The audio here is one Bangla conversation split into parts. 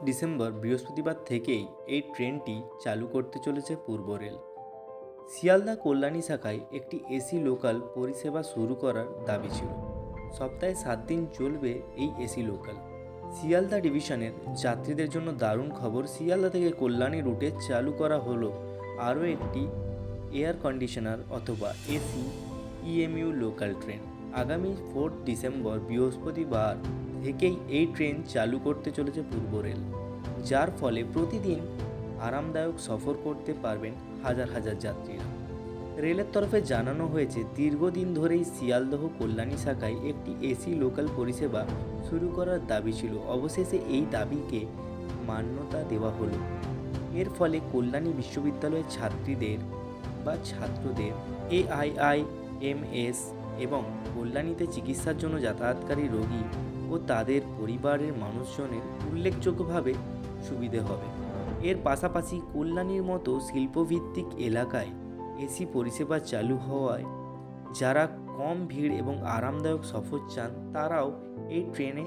ডিসেম্বর বৃহস্পতিবার থেকেই এই ট্রেনটি চালু করতে চলেছে পূর্ব রেল। শিয়ালদা কল্যাণী শাখায় একটি এসি লোকাল পরিষেবা শুরু করার দাবি ছিল। সপ্তাহে 7 দিন চলবে এই এসি লোকাল। শিয়ালদা ডিভিশনের যাত্রীদের জন্য দারুণ খবর, শিয়ালদা থেকে কল্যাণী রুটে চালু করা হলো আরও একটি এয়ার কন্ডিশনার অথবা এসি ইএমইউ লোকাল ট্রেন। আগামী ডিসেম্বর বৃহস্পতিবার থেকেই এই ট্রেন চালু করতে চলেছে পূর্ব রেল, যার ফলে প্রতিদিন আরামদায়ক সফর করতে পারবেন হাজার হাজার যাত্রীরা। রেলের তরফে জানানো হয়েছে, দীর্ঘদিন ধরেই শিয়ালদহ কল্যাণী শাখায় একটি এসি লোকাল পরিষেবা শুরু করার দাবি ছিল। অবশেষে এই দাবিকে মান্যতা দেওয়া হলো। এর ফলে কল্যাণী বিশ্ববিদ্যালয়ের ছাত্রদের AIIMS এবং কল্যাণীতে চিকিৎসার জন্য যাতায়াতকারী রোগী ও তাদের পরিবারের মানুষজনের উল্লেখযোগ্যভাবে সুবিধে হবে। এর পাশাপাশি কল্যাণীর মতো শিল্পভিত্তিক এলাকায় এসি পরিষেবা চালু হওয়ায় যারা কম ভিড় এবং আরামদায়ক সফর চান তারাও এই ট্রেনে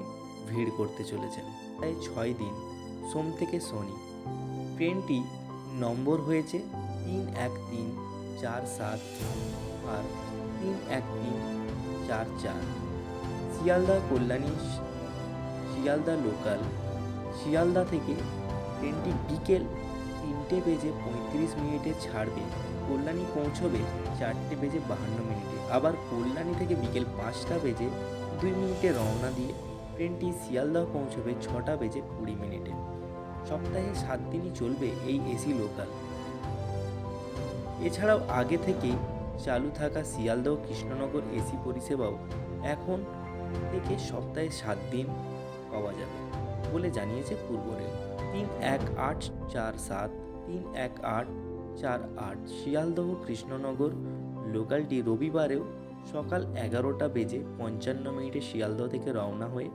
ভিড় করতে চলেছেন। তাই 6 দিন, সোম থেকে শনি। ট্রেনটি নম্বর হয়েছে 31347 আর 31344। শিয়ালদা কল্যাণী শিয়ালদা লোকাল। শিয়ালদা থেকে ট্রেনটি বিকেল 3:35 ছাড়বে, কল্যাণী পৌঁছবে 4:52। আবার কল্যাণী থেকে বিকেল 5:02 রওনা দিয়ে ট্রেনটি শিয়ালদহ পৌঁছবে 6:20। সপ্তাহে 7 দিনই চলবে এই এসি লোকাল। এছাড়াও আগে থেকেই চালু থাকা শিয়ালদহ কৃষ্ণনগর এসি পরিষেবাও এখন থেকে সপ্তাহে 7 দিন পাওয়া যাবে বলে জানিয়েছে পূর্ব রেল। 31847 31848 শিয়ালদহ কৃষ্ণনগর লোকালটি রবিবারেও সকাল 11:55 শিয়ালদহ থেকে রওনা হয়ে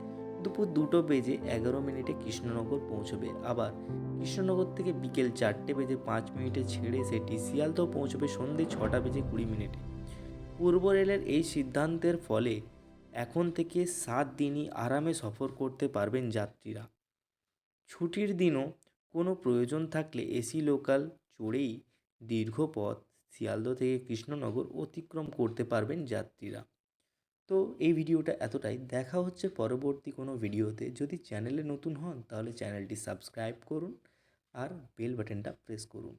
দুপুর 2:11 কৃষ্ণনগর পৌঁছবে। আবার কৃষ্ণনগর থেকে বিকেল 4:05 ছেড়ে সেটি শিয়ালদহ পৌঁছবে সন্ধ্যে 6:20। পূর্ব রেলের এই সিদ্ধান্তের ফলে এখন থেকে 7 দিনই আরামে সফর করতে পারবেন যাত্রীরা। ছুটির দিনও কোনো প্রয়োজন থাকলে এসি লোকাল চড়েই দীর্ঘ পথ শিয়ালদহ থেকে কৃষ্ণনগর অতিক্রম করতে পারবেন যাত্রীরা। তো এই ভিডিওটা এতটাই। দেখা হচ্ছে পরবর্তী কোনো ভিডিওতে। যদি চ্যানেলে নতুন হন তাহলে চ্যানেলটি সাবস্ক্রাইব করুন আর বেল বাটনটা প্রেস করুন।